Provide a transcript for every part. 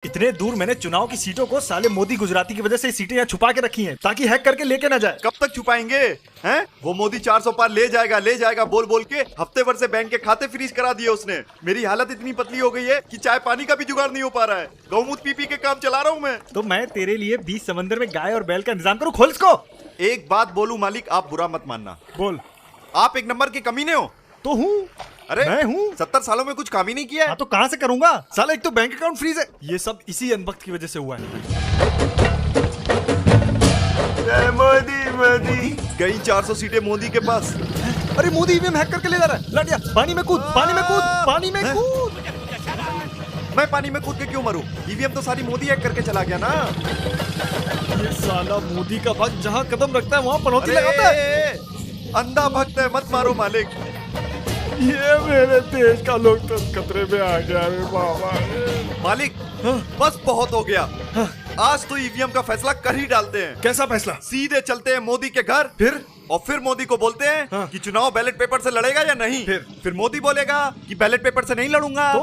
इतने दूर मैंने चुनाव की सीटों को साले मोदी गुजराती की वजह से सीटें यहाँ छुपा के रखी हैं ताकि हैक करके लेके ना जाए। कब तक छुपाएंगे हैं? वो मोदी 400 पार ले जाएगा बोल बोल के हफ्ते भर से बैंक के खाते फ्रीज करा दिए उसने। मेरी हालत इतनी पतली हो गई है कि चाय पानी का भी जुगाड़ नहीं हो पा रहा है। गौमूत्र पी के काम चला रहा हूँ मैं। तो मैं तेरे लिए 20 समंदर में गाय और बैल का इंतजाम करूँ? खोल इसको। एक बात बोलूं मालिक, आप बुरा मत मानना। बोल। आप एक नंबर के कमीने हो। तो हूँ। अरे मैं हूँ। 70 सालों में कुछ काम ही नहीं किया है। हाँ तो कहाँ से करूंगा साला, एक तो बैंक अकाउंट फ्रीज है। ये सब इसी अनबख्त की वजह से हुआ है। मोदी गई 400 सीटें मोदी के पास। अरे मोदी ईवीएम हैक करके ले जा रहा है। लाडिया पानी में कूद, पानी में कूद, पानी में कूद। मैं पानी में कूद के क्यों मरूं? ईवीएम तो सारी मोदी हैक करके चला गया ना। ये साला मोदी का भक्त जहाँ कदम रखता है वहाँ पनौती लगाता है। अंधा भक्त है, मत मारो मालिक। ये मेरे देश का लोकतंत्र खतरे में आ गया रे बाबा। मालिक बस बहुत हो गया। आज तो ईवीएम का फैसला कर ही डालते हैं। कैसा फैसला? सीधे चलते हैं मोदी के घर, फिर मोदी को बोलते हैं कि चुनाव बैलेट पेपर से लड़ेगा या नहीं। फिर मोदी बोलेगा कि बैलेट पेपर से नहीं लड़ूंगा।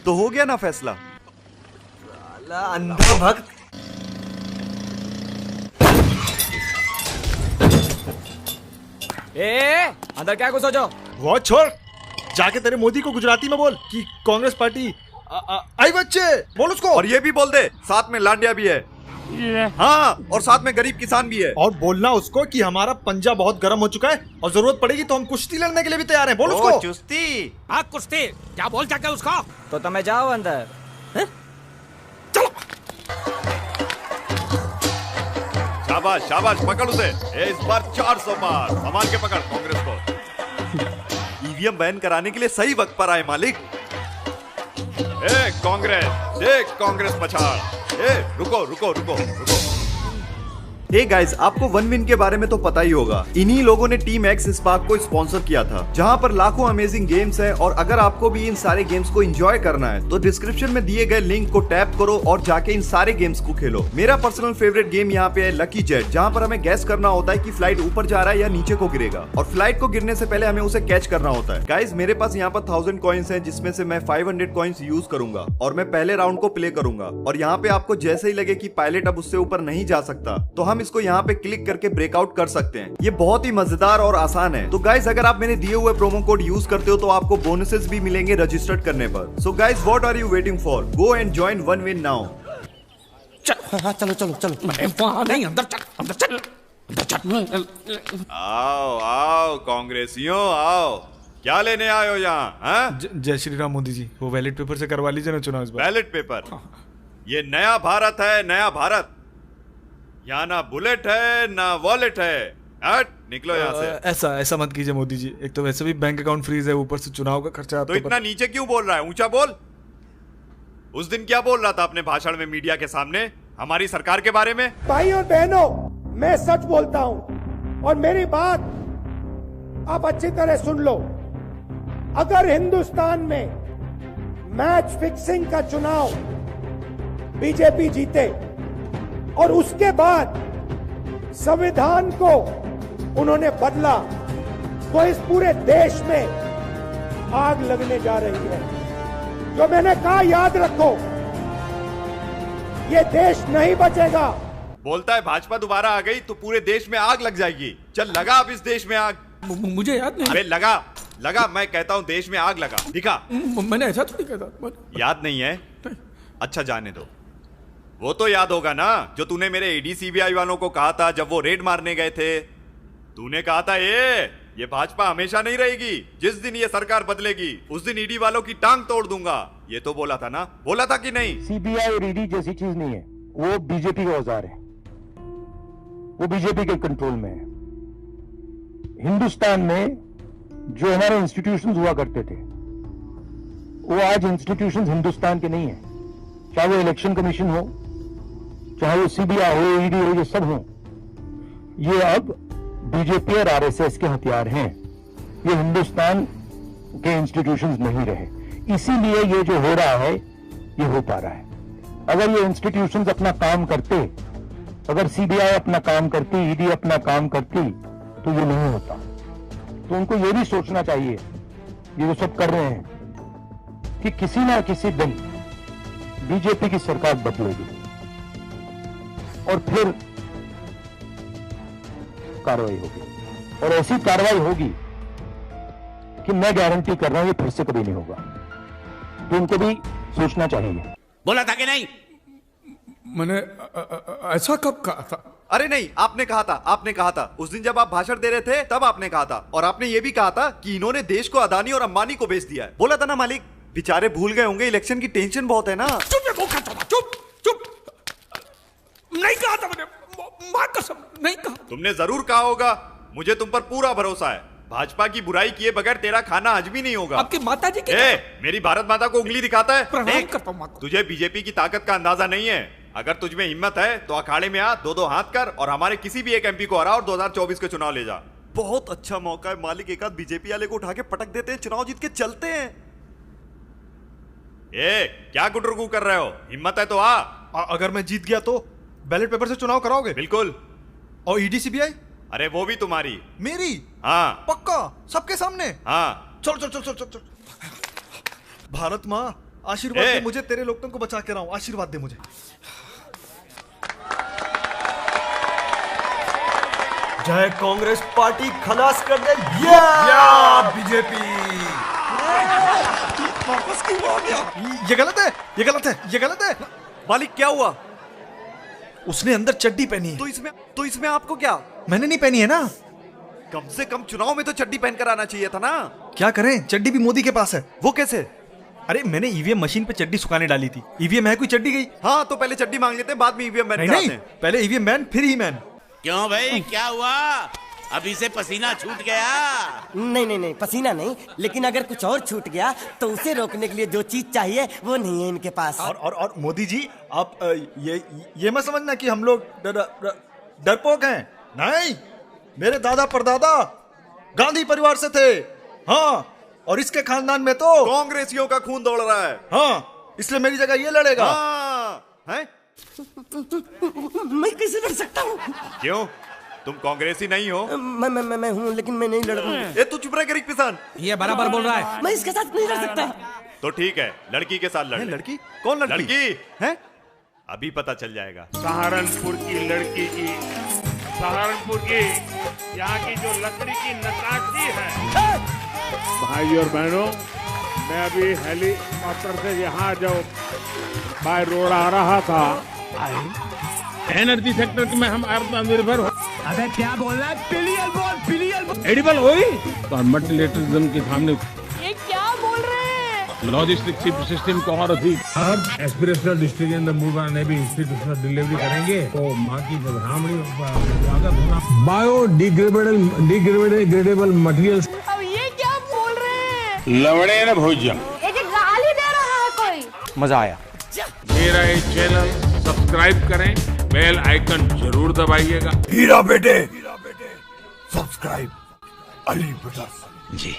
तो हो गया ना फैसला। अंधा भक्त। अंदर क्या घुसो जो? वो छोड़, जाके तेरे मोदी को गुजराती में बोल कि कांग्रेस पार्टी आई बच्चे बोल उसको। और ये भी बोल दे साथ में लांडिया भी है। हाँ, और साथ में गरीब किसान भी है। और बोलना उसको कि हमारा पंजा बहुत गर्म हो चुका है और जरूरत पड़ेगी तो हम कुश्ती लड़ने के लिए भी तैयार हैं। बोल उसको। कुश्ती? हाँ कुश्ती, क्या बोल जाके उसको? तो तुम्हें जाओ अंदर। चलो। शाबाश शाबाश, पकड़ उसे। इस बार 400 पार। संभाल के पकड़ कांग्रेस को। ईवीएम बैन कराने के लिए सही वक्त पर आए मालिक। कांग्रेस देख, कांग्रेस पछाड़। रुको रुको रुको रुको। हे गाइस, आपको वन विन के बारे में तो पता ही होगा। इन्हीं लोगों ने टीम एक्स स्पार्क को स्पॉन्सर किया था, जहां पर लाखों अमेजिंग गेम्स हैं। और अगर आपको भी इन सारे गेम्स को एंजॉय करना है तो डिस्क्रिप्शन में दिए गए लिंक को टैप करो और जाके इन सारे गेम्स को खेलो। मेरा पर्सनल फेवरेट गेम यहाँ पे है लकी जेट, जहाँ पर हमें गैस करना होता है कि फ्लाइट ऊपर जा रहा है या नीचे को गिरेगा, और फ्लाइट को गिरने से पहले हमें उसे कैच करना होता है। गाइस, मेरे पास यहाँ पर 1000 कॉइन्स है, जिसमें से मैं 500 कॉइन्स यूज करूंगा और मैं पहले राउंड को प्ले करूंगा। और यहाँ पे आपको जैसे ही लगे कि पायलट अब उससे ऊपर नहीं जा सकता तो हम इसको यहाँ पे क्लिक करके ब्रेकआउट कर सकते हैं। ये बहुत ही मजेदार और आसान है। तो गाइस, अगर आप मैंने दिए हुए प्रोमो कोड यूज करते हो तो आपको बोनसेस भी मिलेंगे रजिस्टर्ड करने पर। So guys, what are you waiting for? Go and join one win now. चलो चलो चलो। वहाँ नहीं, अंदर चल, अंदर चल, अंदर चल। आओ आओ कांग्रेसियों, आओ। क्या लेने आए हो यहाँ? जय श्री राम मोदी जी, वो बैलेट पेपर से करवा लीजिए ना चुनाव इस बार। Ballot paper? ये नया भारत है, नया भारत। यहाँ ना बुलेट है ना वॉलेट है। हट, निकलो यहाँ से। ऐसा मत कीजिए मोदी जी, एक तो वैसे भी बैंक अकाउंट फ्रीज है, ऊपर से चुनाव का खर्चा। तो इतना नीचे क्यों बोल रहा है? ऊंचा बोल। उस दिन क्या बोल रहा था अपने भाषण में मीडिया के सामने हमारी सरकार के बारे में? भाई और बहनों, मैं सच बोलता हूं और मेरी बात आप अच्छी तरह सुन लो। अगर हिंदुस्तान में मैच फिक्सिंग का चुनाव बीजेपी जीते और उसके बाद संविधान को उन्होंने बदला, तो इस पूरे देश में आग लगने जा रही है। जो मैंने कहा याद रखो, ये देश नहीं बचेगा। बोलता है भाजपा दोबारा आ गई तो पूरे देश में आग लग जाएगी। चल लगा अब इस देश में आग। मुझे याद नहीं। अबे लगा, मैं कहता हूँ देश में आग लगा। दिखा। मैंने ऐसा थोड़ी कहता। याद नहीं है? अच्छा जाने दो। वो तो याद होगा ना जो तूने मेरे एडीसीबीआई वालों को कहा था जब वो रेड मारने गए थे। तूने कहा था ये भाजपा हमेशा नहीं रहेगी, जिस दिन ये सरकार बदलेगी उस दिन ईडी वालों की टांग तोड़ दूंगा। ये तो बोला था ना? बोला था कि नहीं? सीबीआई और ईडी जैसी चीज नहीं है, वो बीजेपी का औजार है, वो बीजेपी के कंट्रोल में है। हिंदुस्तान में जो हमारे इंस्टीट्यूशंस हुआ करते थे वो आज इंस्टीट्यूशंस हिंदुस्तान के नहीं है। चाहे वो इलेक्शन कमीशन हो, चाहे वो सीबीआई हो, ईडी हो, ये सब हो, ये अब बीजेपी और आरएसएस के हथियार हैं। ये हिंदुस्तान के इंस्टीट्यूशंस नहीं रहे। इसीलिए ये जो हो रहा है ये हो पा रहा है। अगर ये इंस्टीट्यूशंस अपना काम करते, अगर सीबीआई अपना काम करती, ईडी अपना काम करती, तो ये नहीं होता। तो उनको ये भी सोचना चाहिए, ये जो सब कर रहे हैं, कि किसी ना किसी दिन बीजेपी की सरकार बदलेगी और फिर कार्रवाई होगी, और ऐसी कार्रवाई होगी कि मैं गारंटी कर रहा हूं ये फिर से कभी नहीं होगा। तो उनको भी सोचना चाहिए। बोला था कि नहीं? मैंने ऐसा कब कहा था? अरे नहीं, आपने कहा था, आपने कहा था उस दिन जब आप भाषण दे रहे थे, तब आपने कहा था। और आपने ये भी कहा था कि इन्होंने देश को अदानी और अंबानी को बेच दिया है। बोला था ना मालिक, बेचारे भूल गए होंगे, इलेक्शन की टेंशन बहुत है ना। चुप है, भूखा चला, चुप चुप। नहीं कहा था मैंने, मां कसम नहीं कहा। तुमने जरूर कहा होगा, मुझे तुम पर पूरा भरोसा है। भाजपा की बुराई किए बगैर तेरा खाना हजम ही नहीं होगा। आपकी माता जी ए, मेरी भारत माता को उंगली दिखाता है। प्रणाम करता हूं मां को। तुझे बीजेपी की ताकत का अंदाजा नहीं है। अगर तुझमें हिम्मत है तो अखाड़े में आ, दो हाथ कर और हमारे किसी भी एक एमपी को हरा और 2024 के चुनाव ले जा। बहुत अच्छा मौका है मालिक, एक आध बीजेपी वाले को उठा के पटक देते हैं, चुनाव जीत के चलते हैं। ए, क्या गुटरगू कर रहे हो? हिम्मत है तो आ। अगर मैं जीत गया तो बैलेट पेपर से चुनाव कराओगे? बिल्कुल। और ईडी सीबीआई? अरे वो भी तुम्हारी। मेरी? हाँ पक्का? सबके सामने? हाँ। चल चल चल चल चल चल। भारत माँ आशीर्वाद दे मुझे, तेरे लोकतंत्र को बचा के रहा हूं, आशीर्वाद दे मुझे। जय कांग्रेस पार्टी, खलास कर दे या बीजेपी। ये गलत है, ये गलत है, ये गलत है। मालिक क्या हुआ? उसने अंदर चड्डी पहनी है। तो इसमें आपको क्या? मैंने नहीं पहनी है ना। कम से कम चुनाव में तो चड्डी पहनकर आना चाहिए था ना। क्या करें, चड्डी भी मोदी के पास है। वो कैसे? अरे मैंने ईवीएम मशीन पे चड्डी सुखाने डाली थी, ईवीएम है कोई चड्डी गई। हाँ तो पहले चड्डी मांग लेते हैं, बाद में ईवीएम बैन कराते हैं। पहले ईवीएम बैन फिर ही मैन। क्यों भाई, क्या हुआ? अभी से पसीना छूट गया? नहीं नहीं नहीं, पसीना नहीं, लेकिन अगर कुछ और छूट गया तो उसे रोकने के लिए जो चीज चाहिए वो नहीं है इनके पास। और मोदी जी, आप ये मत समझना कि हम लोग डरपोक हैं। नहीं, मेरे दादा परदादा गांधी परिवार से थे। हाँ, और इसके खानदान में तो कांग्रेसियों का खून दौड़ रहा है। हाँ, इसलिए मेरी जगह ये लड़ेगा। हाँ, हैं? मैं कैसे लड़ सकता हूँ? क्यों, तुम कांग्रेसी नहीं हो? मैं हूँ, लेकिन मैं नहीं लड़ूंगा। ए तू चुप रह गरीब किसान। ये बराबर बोल रहा है। मैं इसके साथ नहीं लड़ सकता। तो ठीक है, लड़की के साथ लड़। लड़की? कौन लड़की? लड़की है, अभी पता चल जाएगा। सहारनपुर की लड़की की, सहारनपुर की यहाँ की जो लकड़ी की नक्काशी है। भाई और बहनों, मैं अभी हेलीकॉप्टर से यहाँ जो बाय रोड आ रहा था, एनर्जी सेक्टर में हम आत्मनिर्भर हो। अबे क्या बोल रहा है? पिलियल बोल, पिलियल बोल। एडिबल हुई तो मल्टीलेटरलिज्म के सामने ये क्या बोल रहे हैं? लॉजिस्टिक सिस्टम को और अधिक अब एस्पिरेशनल डिस्ट्रिक्ट इन द मूवा ने भी इंस्टीट्यूशनल डिलीवरी करेंगे तो माँ की ब्राह्मणी स्वागत होना। Bio degradable materials. अब ये क्या बोल रहे हैं? लवड़े न भोजन। ये जो गाली दे रहा है कोई। मजा आया। मेरा ये चैनल सब्सक्राइब करें, बेल आइकन जरूर दबाइएगा। हीरा बेटे सब्सक्राइब अली ब्रदर्स। जी।